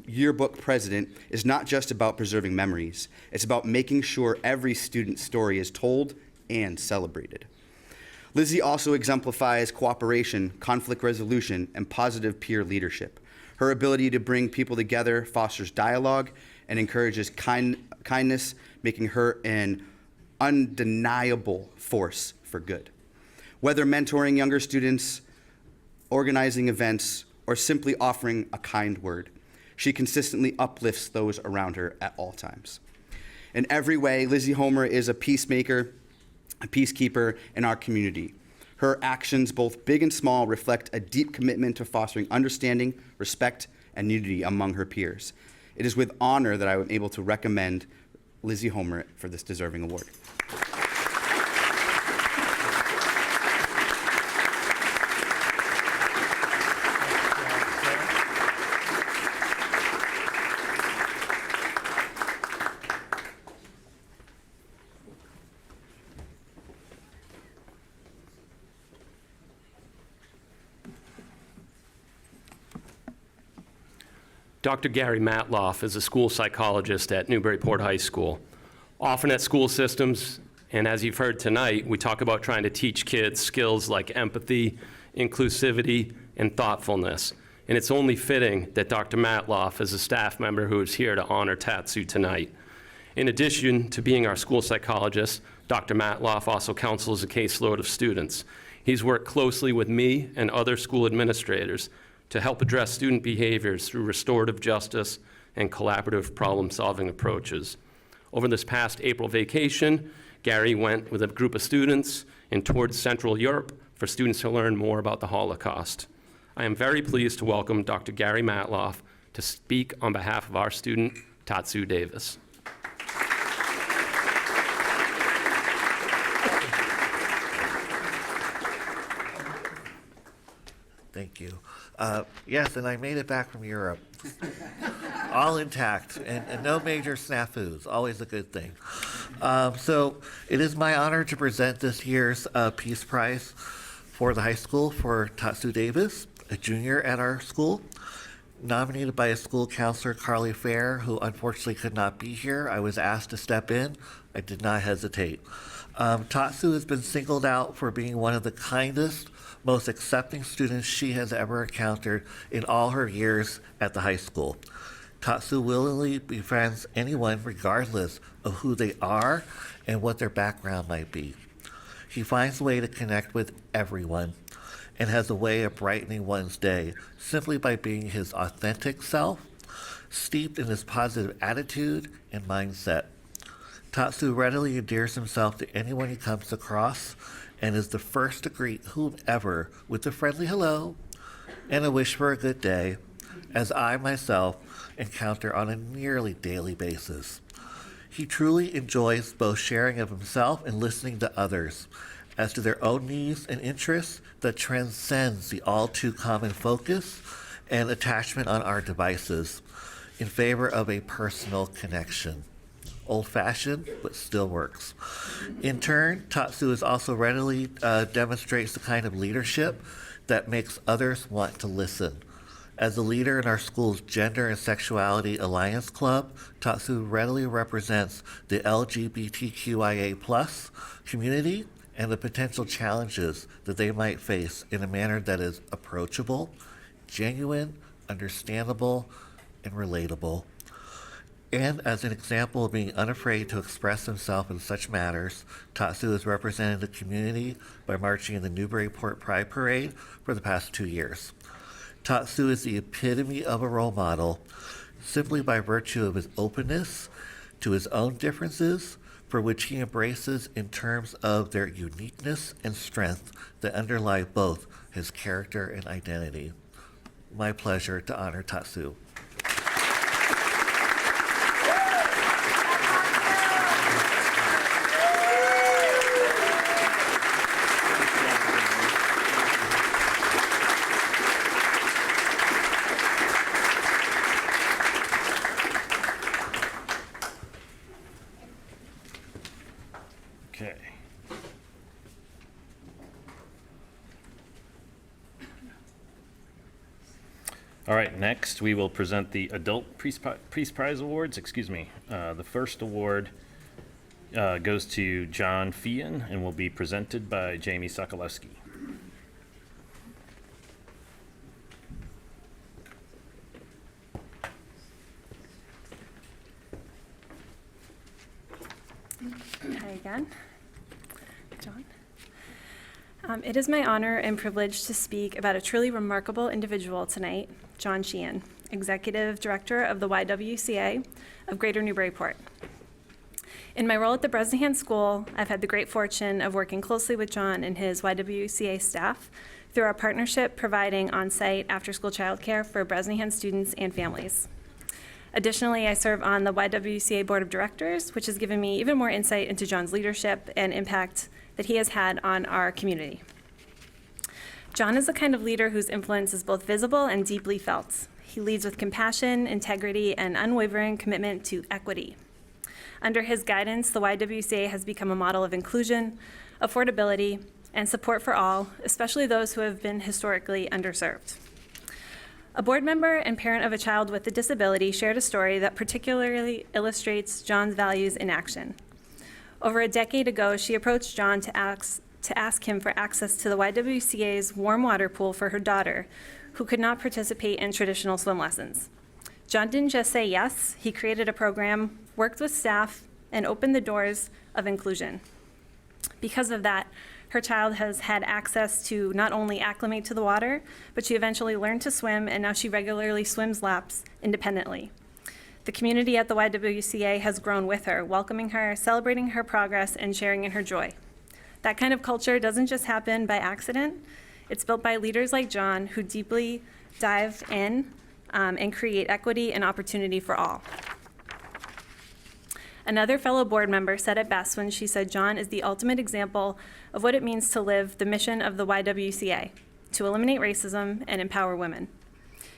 yearbook president is not just about preserving memories. It's about making sure every student's story is told and celebrated. Lizzie also exemplifies cooperation, conflict resolution, and positive peer leadership. Her ability to bring people together fosters dialogue and encourages kindness, making her an undeniable force for good. Whether mentoring younger students, organizing events, or simply offering a kind word, she consistently uplifts those around her at all times. In every way, Lizzie Homer is a peacemaker, a peacekeeper in our community. Her actions, both big and small, reflect a deep commitment to fostering understanding, respect, and unity among her peers. It is with honor that I am able to recommend Lizzie Homer for this deserving award. Dr. Gary Matloff is a school psychologist at Newburyport High School. Often at school systems, and as you've heard tonight, we talk about trying to teach kids skills like empathy, inclusivity, and thoughtfulness. And it's only fitting that Dr. Matloff is a staff member who is here to honor Tatsu tonight. In addition to being our school psychologist, Dr. Matloff also counsels a caseload of students. He's worked closely with me and other school administrators to help address student behaviors through restorative justice and collaborative problem-solving approaches. Over this past April vacation, Gary went with a group of students and toured Central Europe for students to learn more about the Holocaust. I am very pleased to welcome Dr. Gary Matloff to speak on behalf of our student, Tatsu Davis. Thank you. Yes, and I made it back from Europe, all intact, and no major snafus, always a good thing. So it is my honor to present this year's Peace Prize for the high school for Tatsu Davis, a junior at our school, nominated by a school counselor, Carly Fair, who unfortunately could not be here. I was asked to step in. I did not hesitate. Tatsu has been singled out for being one of the kindest, most accepting students she has ever encountered in all her years at the high school. Tatsu willingly befriends anyone regardless of who they are and what their background might be. He finds a way to connect with everyone and has a way of brightening one's day simply by being his authentic self, steeped in his positive attitude and mindset. Tatsu readily endears himself to anyone he comes across and is the first to greet whomever with a friendly hello and a wish for a good day, as I myself encounter on a nearly daily basis. He truly enjoys both sharing of himself and listening to others as to their own needs and interests that transcends the all too common focus and attachment on our devices in favor of a personal connection. Old-fashioned, but still works. In turn, Tatsu is also readily demonstrates the kind of leadership that makes others want to listen. As a leader in our school's Gender and Sexuality Alliance Club, Tatsu readily represents the LGBTQIA+ community and the potential challenges that they might face in a manner that is approachable, genuine, understandable, and relatable. And as an example of being unafraid to express himself in such matters, Tatsu has represented the community by marching in the Newburyport Pride Parade for the past 2 years. Tatsu is the epitome of a role model simply by virtue of his openness to his own differences, for which he embraces in terms of their uniqueness and strength that underlie both his character and identity. My pleasure to honor Tatsu. Okay. All right, next we will present the Adult Peace Prize Awards. Excuse me. The first award goes to John Feehan and will be presented by Jamie Sokolowski. Hi again. John. It is my honor and privilege to speak about a truly remarkable individual tonight, John Sheehan, Executive Director of the YWCA of Greater Newburyport. In my role at the Bresnahan School, I've had the great fortune of working closely with John and his YWCA staff through our partnership providing on-site after-school childcare for Bresnahan students and families. Additionally, I serve on the YWCA Board of Directors, which has given me even more insight into John's leadership and impact that he has had on our community. John is the kind of leader whose influence is both visible and deeply felt. He leads with compassion, integrity, and unwavering commitment to equity. Under his guidance, the YWCA has become a model of inclusion, affordability, and support for all, especially those who have been historically underserved. A board member and parent of a child with a disability shared a story that particularly illustrates John's values in action. Over a decade ago, she approached John to ask him for access to the YWCA's warm water pool for her daughter, who could not participate in traditional swim lessons. John didn't just say yes, he created a program, worked with staff, and opened the doors of inclusion. Because of that, her child has had access to not only acclimate to the water, but she eventually learned to swim, and now she regularly swims laps independently. The community at the YWCA has grown with her, welcoming her, celebrating her progress, and sharing in her joy. That kind of culture doesn't just happen by accident. It's built by leaders like John who deeply dive in and create equity and opportunity for all. Another fellow board member said it best when she said John is the ultimate example of what it means to live the mission of the YWCA, to eliminate racism and empower women.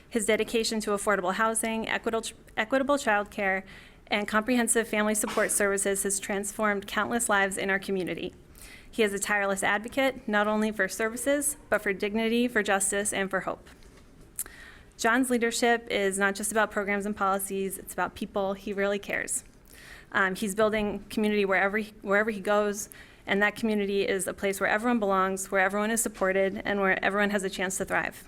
His dedication to affordable housing, equitable childcare, and comprehensive family support services has transformed countless lives in our community. He is a tireless advocate, not only for services, but for dignity, for justice, and for hope. John's leadership is not just about programs and policies, it's about people. He really cares. He's building community wherever he goes, and that community is a place where everyone belongs, where everyone is supported, and where everyone has a chance to thrive.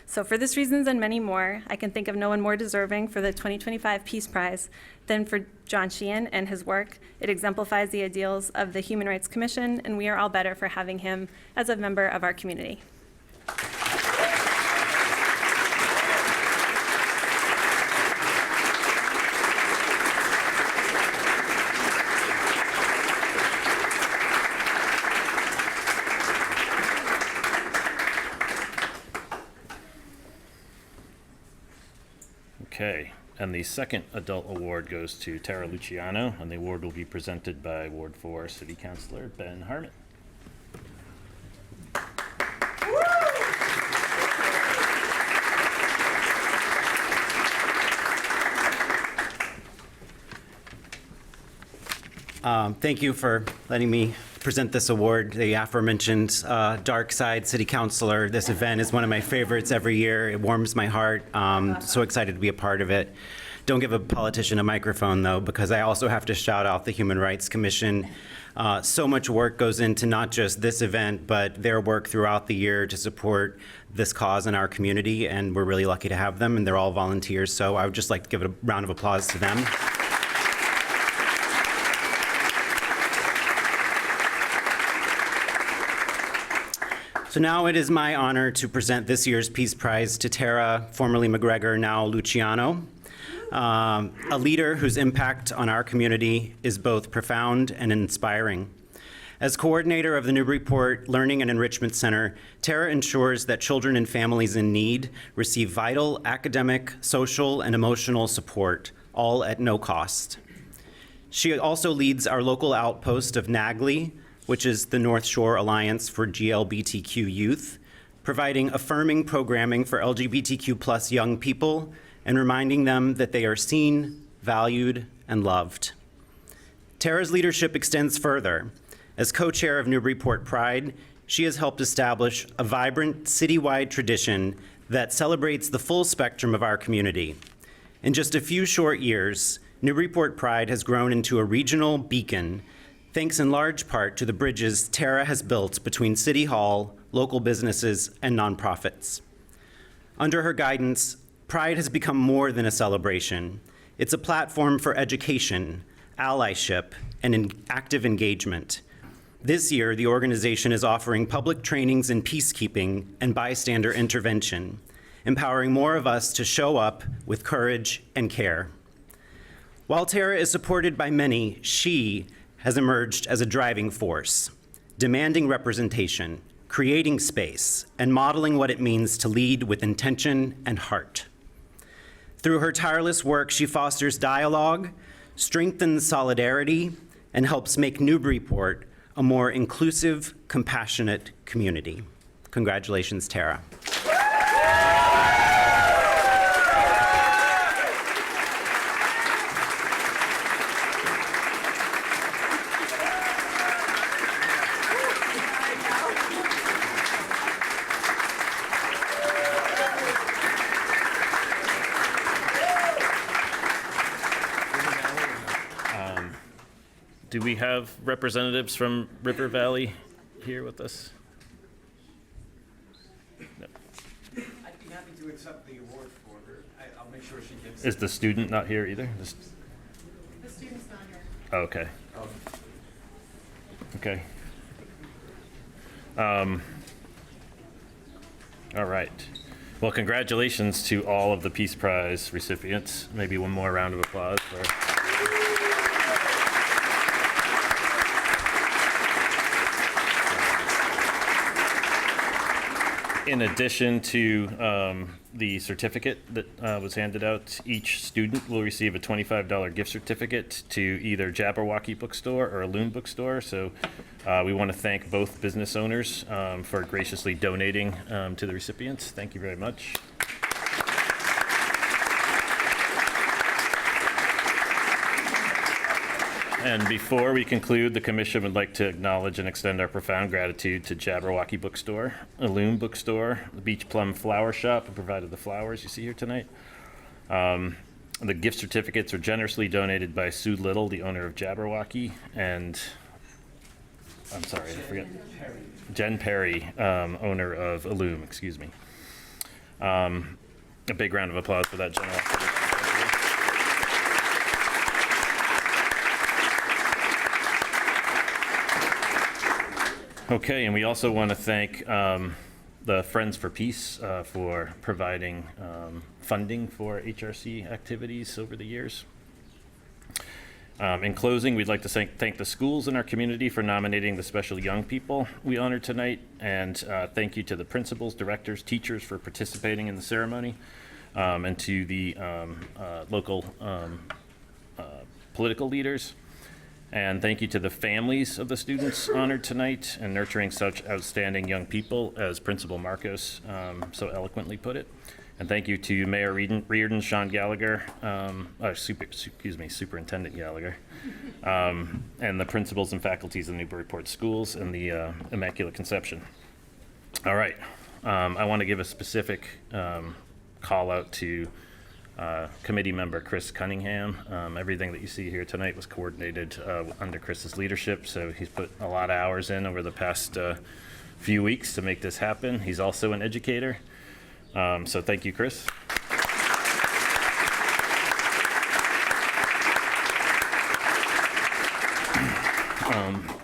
So for these reasons and many more, I can think of no one more deserving for the 2025 Peace Prize than for John Sheehan and his work. It exemplifies the ideals of the Human Rights Commission, and we are all better for having him as a member of our community. Okay, and the second adult award goes to Tara Luciano, and the award will be presented by Ward 4 City Councilor Ben Harmon. Thank you for letting me present this award, the aforementioned Dark Side City Councilor. This event is one of my favorites every year. It warms my heart. So excited to be a part of it. Don't give a politician a microphone, though, because I also have to shout out the Human Rights Commission. So much work goes into not just this event, but their work throughout the year to support this cause in our community, and we're really lucky to have them, and they're all volunteers, so I would just like to give a round of applause to them. So now it is my honor to present this year's Peace Prize to Tara, formerly McGregor, now Luciano, a leader whose impact on our community is both profound and inspiring. As coordinator of the Newburyport Learning and Enrichment Center, Tara ensures that children and families in need receive vital academic, social, and emotional support, all at no cost. She also leads our local outpost of NAGLY, which is the North Shore Alliance for GLBTQ Youth, providing affirming programming for LGBTQ+ young people and reminding them that they are seen, valued, and loved. Tara's leadership extends further. As co-chair of Newburyport Pride, she has helped establish a vibrant citywide tradition that celebrates the full spectrum of our community. In just a few short years, Newburyport Pride has grown into a regional beacon, thanks in large part to the bridges Tara has built between City Hall, local businesses, and nonprofits. Under her guidance, Pride has become more than a celebration. It's a platform for education, allyship, and active engagement. This year, the organization is offering public trainings in peacekeeping and bystander intervention, empowering more of us to show up with courage and care. While Tara is supported by many, she has emerged as a driving force, demanding representation, creating space, and modeling what it means to lead with intention and heart. Through her tireless work, she fosters dialogue, strengthens solidarity, and helps make Newburyport a more inclusive, compassionate community. Congratulations, Tara. Do we have representatives from River Valley here with us? No. I'd be happy to accept the award for her. I'll make sure she gets Is the student not here either? The student's not here. Oh, okay. Okay. All right. Well, congratulations to all of the Peace Prize recipients. Maybe one more round of applause for. In addition to the certificate that was handed out, each student will receive a $25 gift certificate to either Jabberwocky Bookstore or a Loon Bookstore. So we want to thank both business owners for graciously donating to the recipients. Thank you very much. And before we conclude, the commission would like to acknowledge and extend our profound gratitude to Jabberwocky Bookstore, a Loon Bookstore, the Beach Plum Flower Shop, who provided the flowers you see here tonight. The gift certificates are generously donated by Sue Little, the owner of Jabberwocky, and I'm sorry, I forget. Jen Perry, owner of Illume, excuse me. A big round of applause for that generosity. Okay, and we also want to thank the Friends for Peace for providing funding for HRC activities over the years. In closing, we'd like to thank the schools in our community for nominating the special young people we honor tonight, and thank you to the principals, directors, teachers for participating in the ceremony, and to the local political leaders. And thank you to the families of the students honored tonight and nurturing such outstanding young people, as Principal Marcos so eloquently put it. And thank you to Mayor Reardon, Sean Gallagher, Superintendent Gallagher, and the principals and faculties of Newburyport Schools and the Immaculate Conception. All right, I want to give a specific call out to committee member Chris Cunningham. Everything that you see here tonight was coordinated under Chris's leadership, so he's put a lot of hours in over the past few weeks to make this happen. He's also an educator, so thank you, Chris.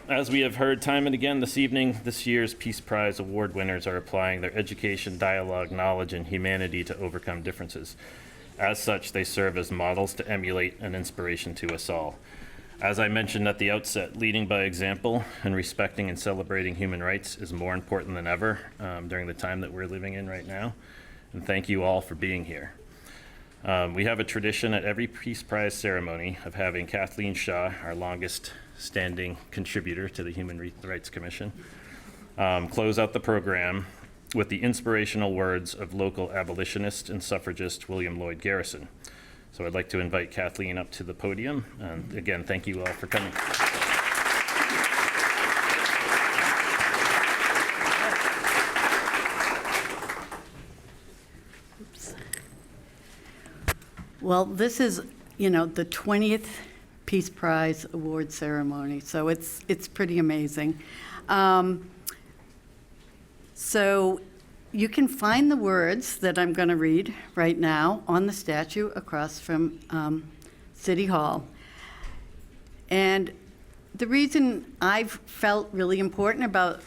as we have heard time and again this evening, this year's Peace Prize Award winners are applying their education, dialogue, knowledge, and humanity to overcome differences. As such, they serve as models to emulate and inspiration to us all. As I mentioned at the outset, leading by example and respecting and celebrating human rights is more important than ever during the time that we're living in right now. And thank you all for being here. We have a tradition at every Peace Prize ceremony of having Kathleen Shaw, our longest standing contributor to the Human Rights Commission, close out the program with the inspirational words of local abolitionist and suffragist William Lloyd Garrison. So I'd like to invite Kathleen up to the podium. And again, thank you all for coming. Well, this is, the 20th Peace Prize award ceremony, so it's pretty amazing. So you can find the words that I'm going to read right now on the statue across from City Hall. And the reason I've felt really important about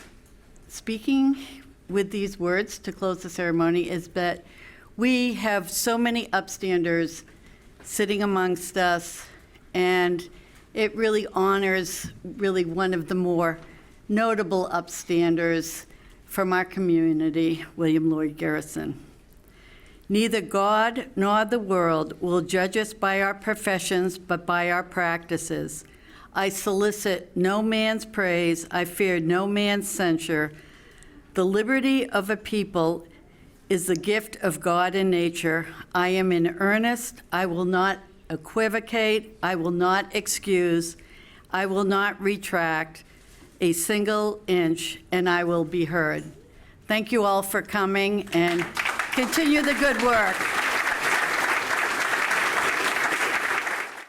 speaking with these words to close the ceremony is that we have so many upstanders sitting amongst us, and it really honors one of the more notable upstanders from our community, William Lloyd Garrison. Neither God nor the world will judge us by our professions, but by our practices. I solicit no man's praise, I fear no man's censure. The liberty of a people is the gift of God and nature. I am in earnest. I will not equivocate. I will not excuse. I will not retract a single inch, and I will be heard. Thank you all for coming, and continue the good work.